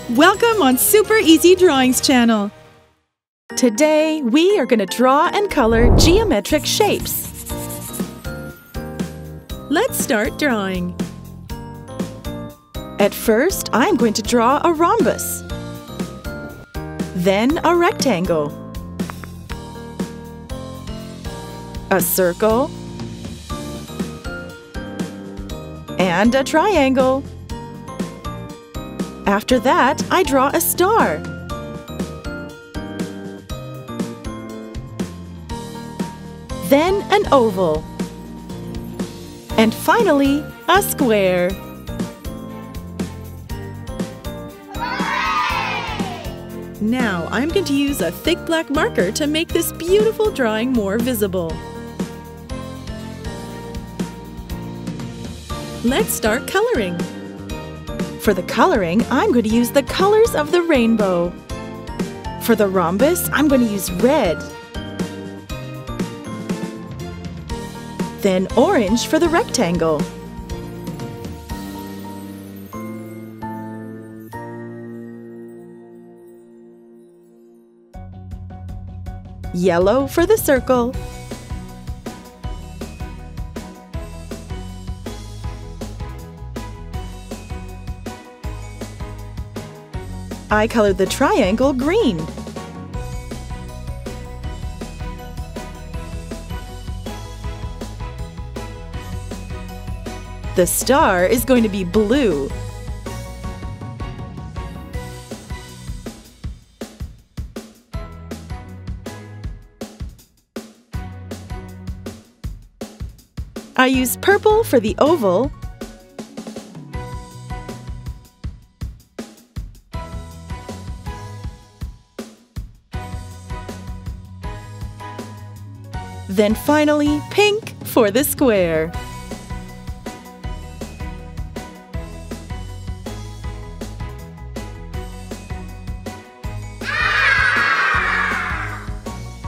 Welcome on Super Easy Drawings channel. Today we are going to draw and color geometric shapes. Let's start drawing. At first, I'm going to draw a rhombus, then a rectangle, a circle, and a triangle. After that, I draw a star. Then an oval. And finally, a square. Now I'm going to use a thick black marker to make this beautiful drawing more visible. Let's start coloring. For the coloring, I'm going to use the colors of the rainbow. For the rhombus, I'm going to use red. Then orange for the rectangle. Yellow for the circle. I colored the triangle green. The star is going to be blue. I use purple for the oval. Then finally, pink for the square.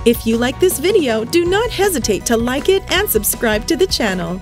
If you like this video, do not hesitate to like it and subscribe to the channel.